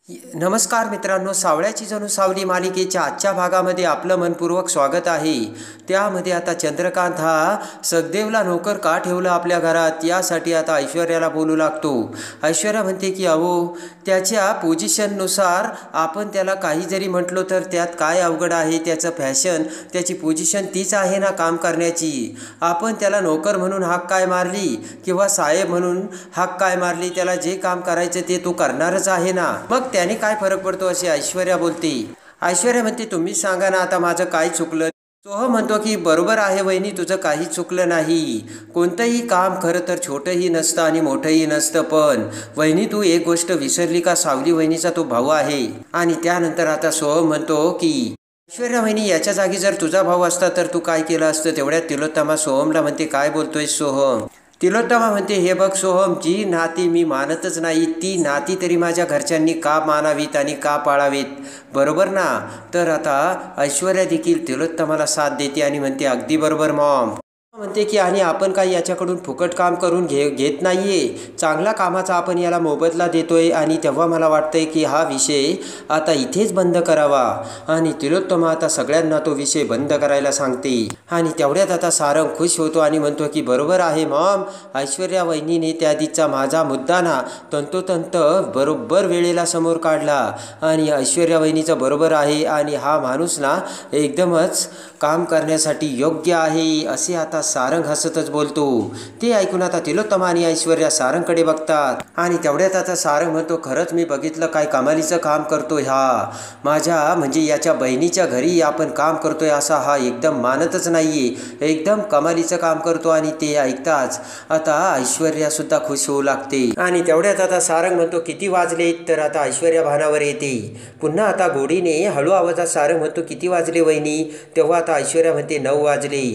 नमस्कार मित्रांनो, सावळ्याची जणू सावली मालिकेच्या आजच्या भागामध्ये आपलं मनपूर्वक स्वागत आहे। त्यामध्ये आता चंद्रकांत हा सखदेवला नोकर का ठेवला आपल्या घरात यासाठी आता ऐश्वर्याला बोलू लागतो। ऐश्वर्या म्हणते की अहो, त्याच्या पोझिशननुसार आपण त्याला काही जरी म्हटलो तर त्यात काय अवघड आहे। त्याचं फॅशन, त्याची पोझिशन तीच आहे ना काम करण्याची। आपण त्याला नोकर म्हणून हाक काय मारली किंवा साहेब म्हणून हाक काय मारली, त्याला जे काम करायचं ते तो करणारच आहे ना, मग त्याने काय फरक पडतो असे ऐश्वर्या बोलते। ऐश्वर्या म्हणते तुम्ही सांगा ना आता माझं काय चुकलं। सोहम म्हणतो की बरोबर आहे वहिनी, तुझं काही चुकलं नाही। कोणतंही काम खरं तर छोटंही नसतं आणि मोठंही नसतं, पण वहिनी तू एक गोष्ट विसरली का, सावली वहिनीचा तो भाऊ आहे। आणि त्यानंतर आता सोहम म्हणतो की ऐश्वर्या वहिनी, याच्या जागी जर तुझा भाऊ असता तर तू काय केलं असतं। तेवढ्यात तिलोत्तमा सोहमला म्हणते काय बोलतोय सोहम। तिलोत्तमा म्हणते हे बघ सोहम, जी नाती मी मानतच नाही ती नाती तरी माझ्या घरच्यांनी का मानावीत आणि का पाळावीत, बरोबर ना। तर आता ऐश्वर्या देखील तिलोत्तमाला साथ देते आणि म्हणते अगदी बरोबर मॉम। म्हणते की आणि आपण काही याच्याकडून फुकट काम करून घेत नाहीये, चांगला कामाचा आपण याला मोबदला देतोय। आणि तेव्हा मला वाटतंय की हा विषय आता इथेच बंद करावा। आणि तिलोत्तमा आता सगळ्यांना तो विषय बंद करायला सांगते। आणि तेवढ्यात आता सारंग खुश होतो आणि म्हणतो की बरोबर आहे मॉम, ऐश्वर्या वहिनीने त्या दिवसाचा माझा मुद्दा ना तंतोतंत बरोबर वेळेला समोर काढला। आणि ऐश्वर्या वहिनीचं बरोबर आहे आणि हा माणूस ना एकदमच काम करण्यासाठी योग्य आहे असे आता सारंग हसतच बोलतो। ते ऐकून आता तिलोत्तमा आणि ऐश्वर्या सारंगकडे बघतात आणि तेवढ्यात आता सारंग म्हणतो खरंच मी बघितलं काय कमालीचं काम करतोय हा, माझ्या म्हणजे याच्या बहिणीच्या घरी आपण काम करतोय असा हा एकदम मानतच नाहीये, एकदम कमालीचं काम करतो। आणि ते ऐकताच आता ऐश्वर्या सुद्धा खुश होऊ लागते। आणि तेवढ्यात आता सारंग म्हणतो किती वाजले, तर आता ऐश्वर्या भानावर येते। पुन्हा आता गोडीने हळू आवाजात सारंग म्हणतो किती वाजले वहिनी, तेव्हा आता ऐश्वर्या म्हणते 9 वाजले।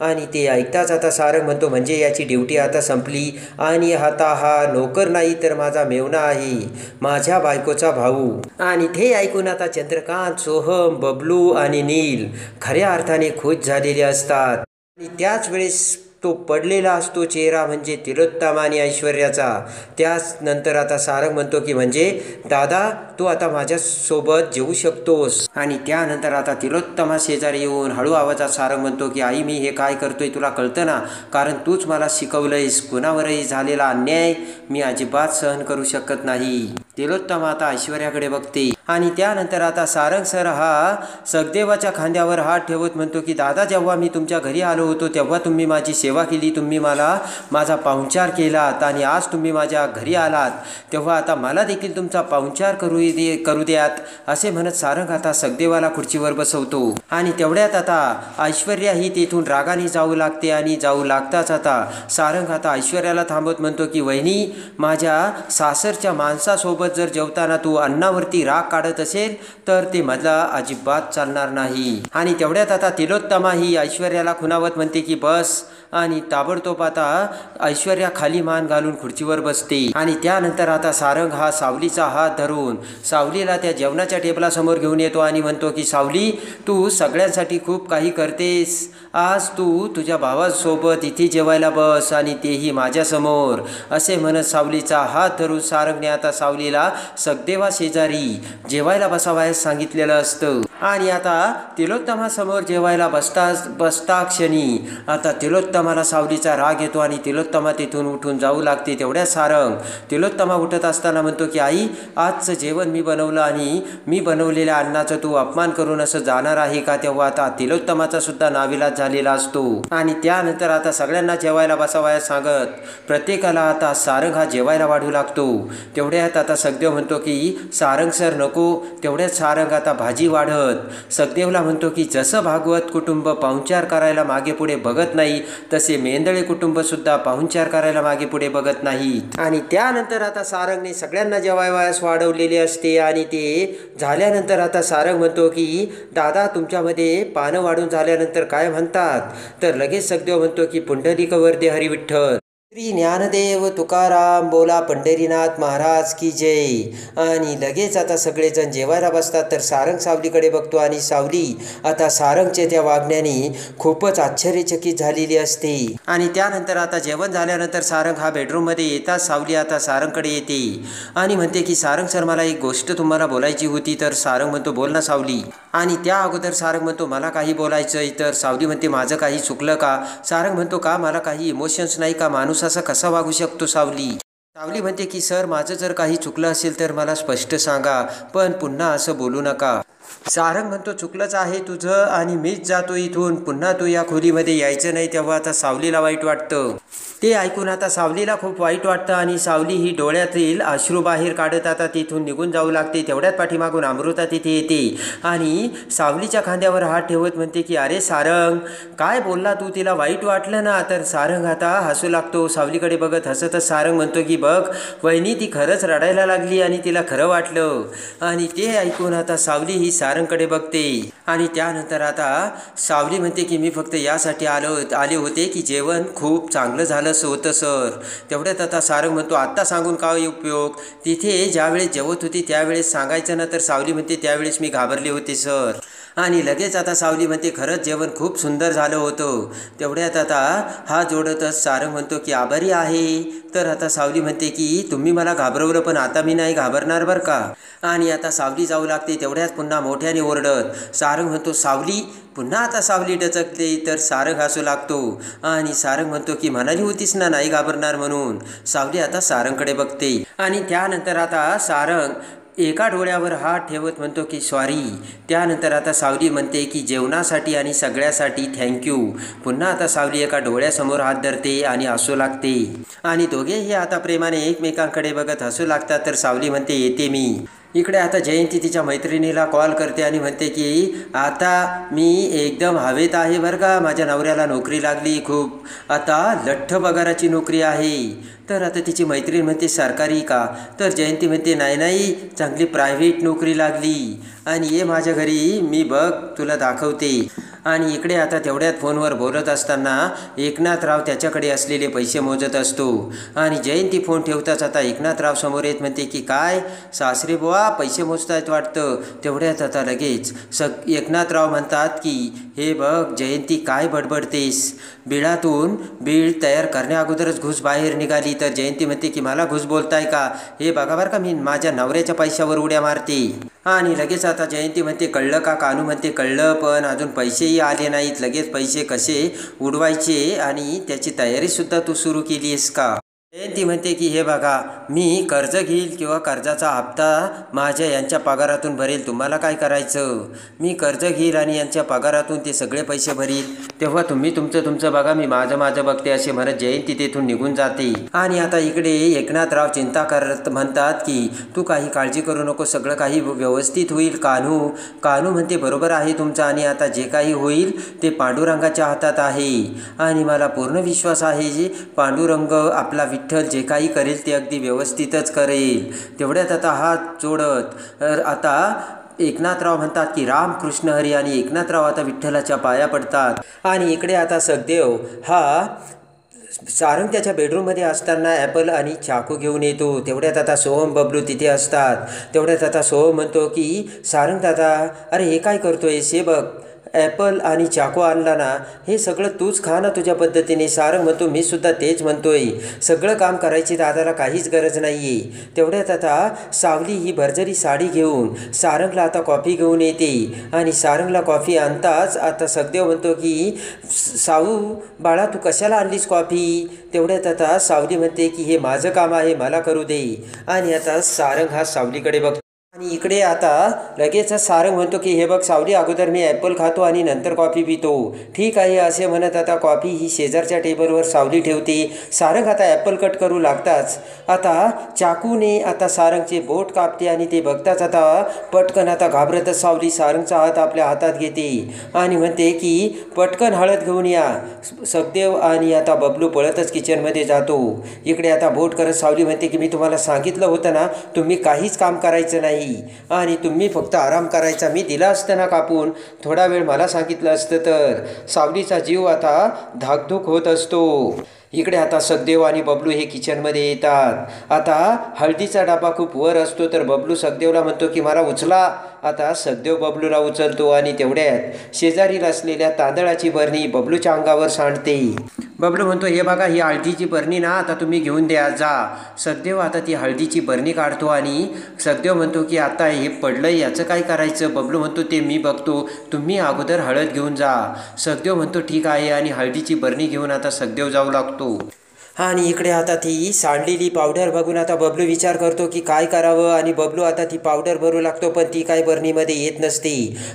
आणि ते ऐकताच आता सारंग म्हणतो म्हणजे याची ड्युटी आता संपली आणि आता हा नोकर नाही तर माझा मेवणा आहे, माझ्या बायकोचा भाऊ। आणि ते ऐकून आता चंद्रकांत, सोहम, बबलू आणि नील खऱ्या अर्थाने खुश झालेले असतात। आणि त्याच वेळेस तो पडलेला असतो चेहरा म्हणजे तिलोत्तमा आणि ऐश्वर्याचा। त्याच नंतर आता सारंग म्हणतो की म्हणजे दादा तू आता माझ्यासोबत जेवू शकतोस। आणि त्यानंतर आता तिलोत्तमा शेजारी येऊन हळू आवाजात सारंग म्हणतो की आई मी हे काय करतोय तुला कळतं ना, कारण तूच मला शिकवलंयस, कुणावरही झालेला अन्याय मी अजिबात सहन करू शकत नाही। तिलोत्तमा आता ऐश्वर्याकडे बघते आणि त्यानंतर आता सारंग सर हा सखदेवाच्या खांद्यावर हात ठेवत म्हणतो की दादा जेव्हा मी तुमच्या घरी आलो होतो तेव्हा तुम्ही माझी सेवा केली, तुम्ही मला माझा पाहुणचार केलात आणि आज तुम्ही माझ्या घरी आलात तेव्हा आता मला देखील तुमचा पाहुणचार करू द्यात असे म्हणत सारंग आता सखदेवाला खुर्चीवर बसवतो। आणि तेवढ्यात आता ऐश्वर्या ही तेथून रागाने जाऊ लागते आणि जाऊ लागताच आता सारंग आता ऐश्वर्याला थांबवत म्हणतो की वहिनी, माझ्या सासरच्या माणसासोबत जर जेवताना तू अन्नावरती राग काढत असेल तर ते मला अजिबात चालणार नाही। आणि तेवढ्यात आता तिलोत्तमा ही ऐश्वर्याला खुणावत म्हणते की बस, आणि ताबडतोब आता ऐश्वर्या खाली मान घालून खुर्चीवर बसते। आणि त्यानंतर आता सारंग हा सावलीचा हात धरून सावलीला त्या जेवणाच्या टेबलासमोर घेऊन येतो आणि म्हणतो की सावली तू सगळ्यांसाठी खूप काही करतेस, आज तू तुझ्या भावासोबत इथे जेवायला बस आणि तेही माझ्यासमोर असे म्हणत सावलीचा हात धरून सारंगने आता सावलीला सखदेवा शेजारी जेवायला बसावयास सांगितलेलं असतं। आणि आता तिलोत्तमा समोर जेवायला बसता क्षणी आता तिलोत्तमाला सावलीचा राग येतो आणि तिलोत्तमा तिथून उठून जाऊ लागते। तेवढ्या सारंग तिलोत्तमा उठत असताना म्हणतो की आई आजचं जेवण मी बनवलं आणि मी बनवलेल्या अन्नाचा तू अपमान करून असं जाणार आहे का। तेव्हा आता तिलोत्तमाचा सुद्धा नाविलाज झालेला असतो। आणि त्यानंतर आता सगळ्यांना जेवायला बसावयास सांगत प्रत्येकाला आता सारंग हा जेवायला वाढू लागतो। तेवढ्यात आता सखदेव म्हणतो की सारंग सर नको, तेवढ्यात सारंग आता भाजी वाढत सखदेवला म्हणतो की जसं भागवत कुटुंब पाहुणचार करायला मागे पुढे बघत नाही तसे मेंदळे कुटुंब सुद्धा पाहुणचार करायला मागे पुढे बघत नाहीत। आणि त्यानंतर आता सारंगने सगळ्यांना जेवायला वाढवलेले असते। आणि ते झाल्यानंतर आता सारंग म्हणतो की दादा तुमच्यामध्ये पानं वाढून झाल्यानंतर काय म्हणतात, तर लगेच सखदेव म्हणतो की पुंडलिक वरदे हरी विठ्ठल। श्री ज्ञानदेव तुकाराम बोला पंढरीनाथ महाराज की जय. आणि लगेच आता सगळेजण जेवायला बसतात. तर सारंग सावलीकडे बघतो आणि सावली आता सारंगच्या त्या वागण्याने खूपच आश्चर्यचकित झालेली असते. आणि त्यानंतर आता जेवण झाल्यानंतर सारंग हा बेडरूममध्ये येताच सावली आता सारंगकडे येते आणि म्हणते की सारंग सर, मला एक गोष्ट तुम्हाला बोलायची होती. तर सारंग म्हणतो, बोल ना सावली. आणि त्या अगोदर सारंग म्हणतो, मला काही बोलायचं आहे. तर सावली म्हणते, माझं काही चुकलं का? सारंग म्हणतो, का मला काही इमोशन्स नाही का? माणूस असा कसा वागू शकतो? सावली म्हणते की सर, माझं जर काही चुकलं असेल तर मला स्पष्ट सांगा, पण पुन्हा असं बोलू नका. सारंग म्हणतो, चुकलंच आहे तुझं आणि मीच जातो इथून. पुन्हा तू या खोलीमध्ये यायचं नाही. तेव्हा आता सावलीला वाईट वाटतं. ते ऐकून आता सावलीला खूप वाईट वाटतं आणि सावली ही डोळ्यातील अश्रू बाहेर काढत आता तिथून निघून जाऊ लागते. तेवढ्यात पाठीमागून अमृता तिथे येते आणि सावलीच्या खांद्यावर हात ठेवत म्हणते की अरे सारंग, काय बोलला तू? तिला वाईट वाटलं ना? तर सारंग आता हसू लागतो. सावलीकडे बघत हसतच सारंग म्हणतो की बघ वहिनी, ती खरंच रडायला लागली आणि तिला खरं वाटलं. आणि ते ऐकून आता सावली ही सारंगकडे बघते आणि त्यानंतर आता सावली म्हणते की मी फक्त यासाठी आले होते की जेवण खूप चांगलं झालं होतं सर. तेवढ्यात आता सारंग म्हणतो, आत्ता सांगून काय उपयोग? तिथे ज्यावेळेस जेवत होती त्यावेळेस सांगायचं ना? तर सावली म्हणते, त्यावेळेस मी घाबरले होते सर. आणि लगेच आता सावली म्हणते, खरंच जेवण खूप सुंदर झालं होतं. तेवढ्यात आता हा जोडतच सारंग म्हणतो की आभारी आहे. तर आता सावली म्हणते की तुम्ही मला घाबरवलं, पण आता मी नाही घाबरणार बरं का. आणि आता सावली जाऊ लागते. तेवढ्यात पुन्हा मोठ्याने ओरडत सारंग म्हणतो, सावली. पुन्हा आता सावली डचकते. तर सारंग हसू लागतो आणि सारंग म्हणतो की म्हणाली होतीस ना नाही घाबरणार म्हणून. सावली आता सारंगकडे बघते आणि त्यानंतर आता सारंग एका डोळ्यावर हात ठेवत म्हणतो की सॉरी. त्यानंतर आता सावली म्हणते की जेवणासाठी आणि सगळ्यासाठी थँक्यू. पुन्हा आता सावली एका डोळ्यासमोर हात धरते आणि हसू लागते आणि दोघेही आता प्रेमाने एकमेकांकडे बघत हसू लागतात. तर सावली म्हणते, येते मी. इकडे आता जयंती तिच्या मैत्रिणीला कॉल करते आणि म्हणते की आता मी एकदम हवेत आहे बरं का. माझ्या नवऱ्याला नोकरी लागली, खूप आता लठ्ठ पगाराची नोकरी आहे. तर आता तिची मैत्रीण म्हणते, सरकारी का? तर जयंती म्हणते, नाही, चांगली प्रायव्हेट नोकरी लागली. आणि ये माझ्या घरी, मी बघ तुला दाखवते. आणि इकडे आता तेवढ्यात फोनवर बोलत असताना एकनाथराव त्याच्याकडे असलेले पैसे मोजत असतो आणि जयंती फोन ठेवताच आता एकनाथराव समोर येत म्हणते की काय सासरे बुवा, पैसे मोजतायत वाटतं. तेवढ्यात आता लगेच एकनाथराव म्हणतात की हे बघ जयंती, काय बडबडतेस? बिळातून बीळ तयार करण्याअगोदरच घुस बाहेर निघाली. तर जयंती म्हणते की मला घुस बोलताय का? हे बघा बरं का, मी माझ्या नवऱ्याच्या पैशावर उड्या मारते. आणि लगेच आता जयंती म्हणते, कळलं का? कानू म्हणते, कळलं, पण अजून पैसेही आले नाहीत. लगेच पैसे कसे उडवायचे आणि त्याची तयारीसुद्धा तू सुरू केली आहेस का? जयंती म्हणते की हे बघा, मी कर्ज घेईल किंवा कर्जाचा हप्ता माझ्या यांच्या पगारातून भरेल, तुम्हाला काय करायचं? मी कर्ज घेईल आणि यांच्या पगारातून ते सगळे पैसे भरील, तेव्हा तुम्ही तुमचं बघा, मी माझं बघते, असे म्हणत जयंती तेथून निघून जाते. आणि आता इकडे एकनाथराव चिंता करत म्हणतात की तू काही काळजी करू नको, सगळं काही व्यवस्थित होईल. कानू म्हणते, बरोबर आहे तुमचं, आणि आता जे काही होईल ते पांडुरंगाच्या हातात आहे आणि मला पूर्ण विश्वास आहे जे पांडुरंग आपला विठ्ठल जे काही करेल ते अगदी व्यवस्थितच करेल. तेवढ्यात आता हात जोडत आता एकनाथराव म्हणतात की रामकृष्ण हरी, आणि एकनाथराव आता विठ्ठलाच्या पाया पडतात. आणि इकडे आता सखदेव हा सारंग त्याच्या बेडरूममध्ये असताना ॲपल आणि चाकू घेऊन येतो. तेवढ्यात आता सोहम बबलू तिथे असतात. तेवढ्यात आता सोहम म्हणतो की सारंग दादा, अरे हे काय करतोयस? हे बघ, ॲपल आणि चाकू आणला ना, हे सगळं तूच खा ना तुझ्या पद्धतीने. सारंग म्हणतो, मी सुद्धा तेच म्हणतोय, सगळं काम करायची दादाला काहीच गरज नाही आहे. तेवढ्यात आता सावली ही भरजरी साडी घेऊन सारंगला आता कॉफी घेऊन येते आणि सारंगला कॉफी आणताच आता सखदेव म्हणतो की सावू बाळा, तू कशाला आणलीस कॉफी? तेवढ्यात आता सावली म्हणते की हे माझं काम आहे, मला करू दे. आणि आता सारंग हा सावलीकडे बघतो आणि इकडे आता लगेच सारंग म्हणतो की हे बघ सावली, अगोदर मी ॲपल खातो आणि नंतर कॉफी पितो. ठीक आहे असे म्हणत आता कॉफी ही शेजारच्या टेबलवर सावली ठेवते. सारंग आता ॲपल कट करू लागताच आता चाकूने आता सारंगचे बोट कापते आणि ते बघताच आता पटकन आता घाबरतच सावली सारंगचा हात आपल्या हातात घेते आणि म्हणते की पटकन हळद घेऊन या. सखदेव आणि आता बबलू पळतच किचनमध्ये जातो. इकडे आता बोट करत सावली म्हणते की मी तुम्हाला सांगितलं होतं ना, तुम्ही काहीच काम करायचं नाही. नाही आणि तुम्ही फक्त आराम करायचा. मी दिला असतं ना कापून, थोडा वेळ मला सांगितलं असतं तर सावलीचा जीव आता धाकधूक होत असतो. इकडे आता सखदेव आणि बबलू हे किचनमध्ये येतात. आता हळदीचा डबा खूप वर असतो तर बबलू सखदेवला म्हणतो की मला उचला. आता सखदेव बबलूला उचलतो आणि तेवढ्यात शेजारील असलेल्या तांदळाची बरणी बबलूच्या अंगावर सांडते. बबलू म्हणतो हे बघा ही हळदीची बरणी ना, आता तुम्ही घेऊन द्या जा. सखदेव आता ती हळदीची बरणी काढतो आणि सखदेव म्हणतो की आता हे पडलंय याचं काय करायचं. बबलू म्हणतो ते मी बघतो, तुम्ही अगोदर हळद घेऊन जा. सखदेव म्हणतो ठीक आहे आणि हळदीची बरणी घेऊन आता सखदेव जाऊ लागतो. आणि इकडे आता ती सांडलेली पावडर बघून आता बबलू विचार करतो की काय करावं आणि बबलू आता ती पावडर भरू लागतो पण ती काही बरणीमध्ये येत नसते.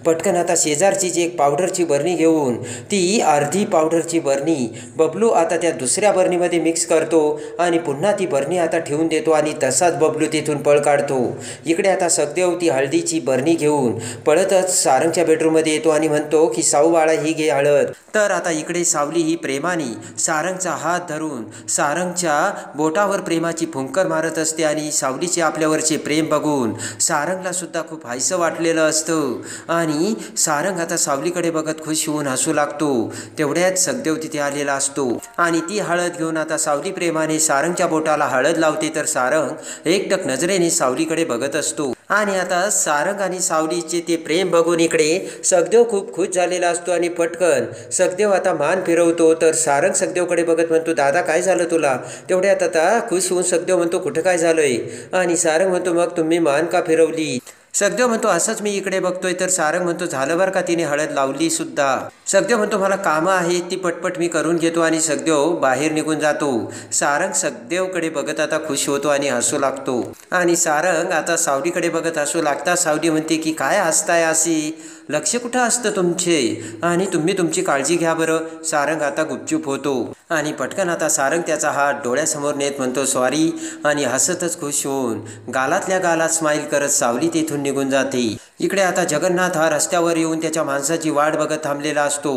पटकन आता शेजारचीच एक पावडरची बरणी घेऊन ती अर्धी पावडरची बरणी बबलू आता त्या दुसऱ्या बरणीमध्ये मिक्स करतो आणि पुन्हा ती बरणी आता ठेवून देतो आणि तसाच बबलू तिथून पळ काढतो. इकडे आता सखदेव ती हळदीची बरणी घेऊन पळतच सारंगच्या बेडरूममध्ये येतो आणि म्हणतो की साऊ बाळा ही घे हळद. तर आता इकडे सावली ही प्रेमाने सारंगचा हात धरून सारंगच्या बोटावर प्रेमाची फुंकर मारत असते आणि सावलीचे आपल्यावरचे प्रेम बघून सारंगला सुद्धा खूप हायसं वाटलेलं असतं आणि सारंग आता सावलीकडे बघत खुश होऊन हसू लागतो. तेवढ्यात सखदेव तिथे आलेला असतो आणि ती हळद घेऊन आता सावली प्रेमाने सारंगच्या बोटाला हळद लावते तर सारंग एकटक नजरेने सावलीकडे बघत असतो. आणि आता सारंग आणि सावलीचे ते प्रेम बघून इकडे सखदेव खूप खुश झालेला असतो आणि पटकन सखदेव आता मान फिरवतो तर सारंग सखदेवकडे बघत म्हणतो दादा काय झालं तुला. तेवढ्यात आता खुश होऊन सखदेव म्हणतो कुठं काय झालंय आणि सारंग म्हणतो मग तुम्ही मान का फिरवली. सखदेव म्हणतो असंच मी इकडे बघतोय तर सारंग म्हणतो झालं बरं का तिने हळद लावली सुद्धा. सखदेव म्हणतो मला कामं आहेत ती पटपट मी करून घेतो आणि सखदेव बाहेर निघून जातो. सारंग सखदेवकडे बघत आता खुश होतो आणि हसू लागतो आणि सारंग आता सावलीकडे बघत हसू लागता. सावली म्हणते की काय हसताय अशी, लक्ष कुठं असतं तुमचे आणि तुम्ही तुमची काळजी घ्या बरं. सारंग आता गुपचूप होतो आणि पटकन आता सारंग त्याचा हात डोळ्यासमोर नेत म्हणतो सॉरी आणि हसतच खुश होऊन गालातल्या गालात स्माईल करत सावली तिथून निघून जाते. इकडे आता जगन्नाथ हा रस्त्यावर येऊन त्याच्या माणसाची वाट बघत थांबलेला असतो.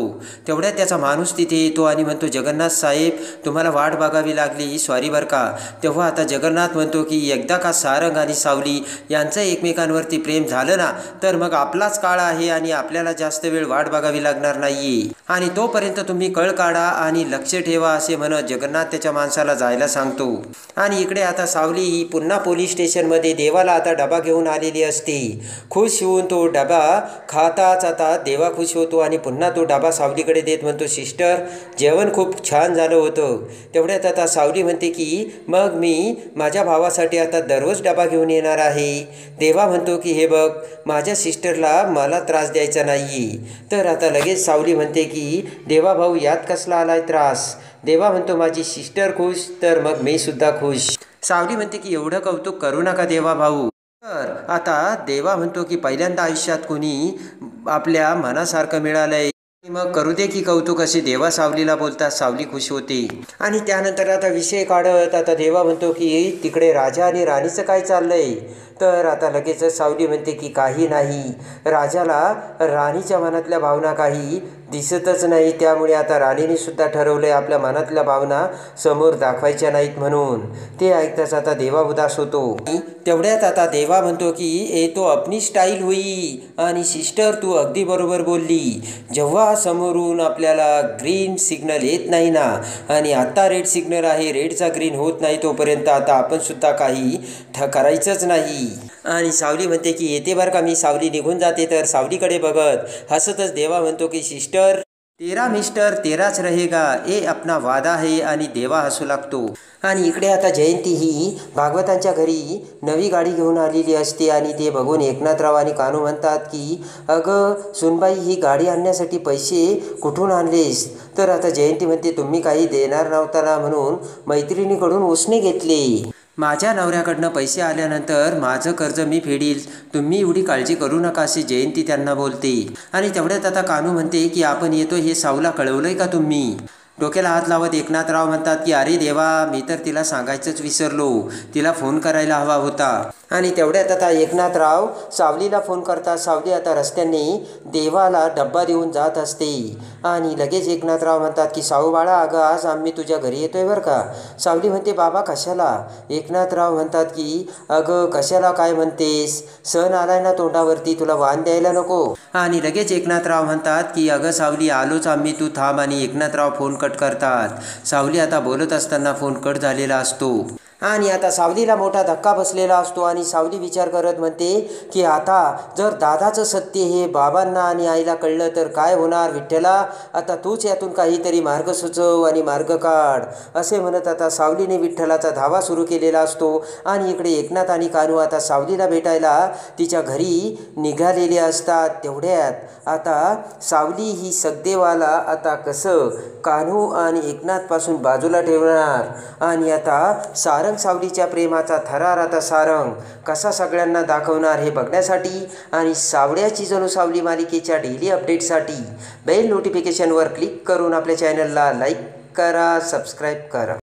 तेवढ्यात त्याचा माणूस तिथे येतो आणि म्हणतो जगन्नाथ साहेब तुम्हाला वाट बघावी लागली सॉरी बरं का. तेव्हा आता जगन्नाथ म्हणतो की एकदा का सारंग आणि सावली यांचं एकमेकांवरती प्रेम झालं ना तर मग आपलाच काळ आहे आणि आपल्याला जास्त वेळ वाट बघावी लागणार नाहीये आणि तोपर्यंत तुम्ही कळ काढा आणि लक्ष ठेवा असे म्हणत जगन्नाथ त्याच्या माणसाला जायला सांगतो. आणि इकडे आता सावली ही पुन्हा पोलीस स्टेशनमध्ये देवाला आता डबा घेऊन आलेली असते. खुश होऊन तो डबा खाताच आता देवा खुश होतो आणि पुन्हा तो डबा सावलीकडे देत म्हणतो सिस्टर जेवण खूप छान झालं होतं. तेवढ्यात आता सावली म्हणते की मग मी माझ्या भावासाठी आता दररोज डबा घेऊन येणार आहे. देवा म्हणतो की हे बघ माझ्या सिस्टरला मला त्रास द्यायचा नाही. तर आता लगेच सावली म्हणते की देवा भाऊ यात कसला आलाय त्रास. देवा म्हणतो माझी सिस्टर खुश तर मग मी सुद्धा खुश. सावली म्हणते की एवढं कौतुक करू नका देवा भाऊ. तर आता देवा म्हणतो की पहिल्यांदा आयुष्यात कोणी आपल्या मनासारखं मिळालंय मग करू दे की कौतुक असे देवा सावलीला बोलतात. सावली खुश होते आणि त्यानंतर आता विषय काढत आता देवा म्हणतो की तिकडे राजा आणि राणीचं काय चाललंय. तर आता लगेचच सावली म्हणते की काही नाही. राजाला राणीच्या मनातल्या भावना काही दिसतच नाही त्यामुळे आता राणीने सुद्धा ठरवलंय आपल्या मनातल्या भावना समोर दाखवायच्या नाहीत म्हणून. ते ऐकताच आता देवा उदास होतो. तेवढ्यात आता देवा म्हणतो की ए तो अपनी स्टाईल हुई आणि सिस्टर तू अगदी बरोबर बोलली. जेव्हा समोरून आपल्याला ग्रीन सिग्नल येत नाही ना आणि आता रेड सिग्नल आहे रेडचा ग्रीन होत नाही तोपर्यंत आता आपण सुद्धा काही करायचंच नाही. आणि सावली म्हणते की येते बरं का मी. सावली निघून जाते तर सावलीकडे बघत हसतच देवा म्हणतो की सिस्टर तेरा मिस्टर तेराच रहेगा ए अपना वादा है आणि देवा हसू लागतो. आणि इकडे आता जयंती ही भागवतांच्या घरी नवी गाडी घेऊन आलेली असते आणि ते बघून एकनाथराव आणि कानू म्हणतात की अगं सुनबाई ही गाडी आणण्यासाठी पैसे कुठून आणलेस. तर आता जयंती म्हणते तुम्ही काही देणार नव्हता ना म्हणून मैत्रिणीकडून उसने घेतले. माझ्या नवऱ्याकडनं पैसे आल्यानंतर माझं कर्ज मी फेडील तुम्ही एवढी काळजी करू नका असे जयंती त्यांना बोलते. आणि तेवढ्यात आता कानू म्हणते की आपण येतो हे सावला कळवलंय का तुम्ही. डोक्याला हात लावत एकनाथराव म्हणतात की अरे देवा मी तर तिला सांगायचंच विसरलो तिला फोन करायला हवा होता. आणि तेवढ्यात आता एकनाथराव सावलीला फोन करतात. सावली आता रस्त्याने देवाला डब्बा देऊन जात असते आणि लगेच एकनाथराव म्हणतात की सावू बाळा, अगं आज आम्ही तुझ्या घरी येतोय बरं का. सावली म्हणते बाबा कशाला. एकनाथराव म्हणतात की अगं कशाला काय म्हणतेस, सण आलाय ना तोंडावरती, तुला वाण द्यायला नको. आणि लगेच एकनाथराव म्हणतात की अगं सावली आलोच आम्ही, तू थांब. आणि एकनाथराव फोन कट करतात. सावली आता बोलत असताना फोन कट झालेला असतो आणि आता सावलीला मोठा धक्का बसलेला असतो आणि सावली विचार करत म्हणते की आता जर दादाचं सत्य हे बाबांना आणि आईला कळलं तर काय होणार. विठ्ठला, आता तूच यातून काहीतरी मार्ग सुचव आणि मार्ग काढ, असे म्हणत आता सावलीने विठ्ठलाचा धावा सुरू केलेला असतो. आणि इकडे एकनाथ आणि कान्हू आता सावलीला भेटायला तिच्या घरी निघालेले असतात. तेवढ्यात आता सावली ही सगदेवाला आता कसं कान्हू आणि एकनाथपासून बाजूला ठेवणार आणि आता सारंग सावलीच्या प्रेमाचा थरार आता सारंग कसा सगळ्यांना दाखवणार हे बघण्यासाठी आणि सावळ्याची जणू सावली मालिकेच्या डेली अपडेटसाठी बेल नोटिफिकेशनवर क्लिक करून आपल्या चॅनलला लाईक करा, सबस्क्राईब करा.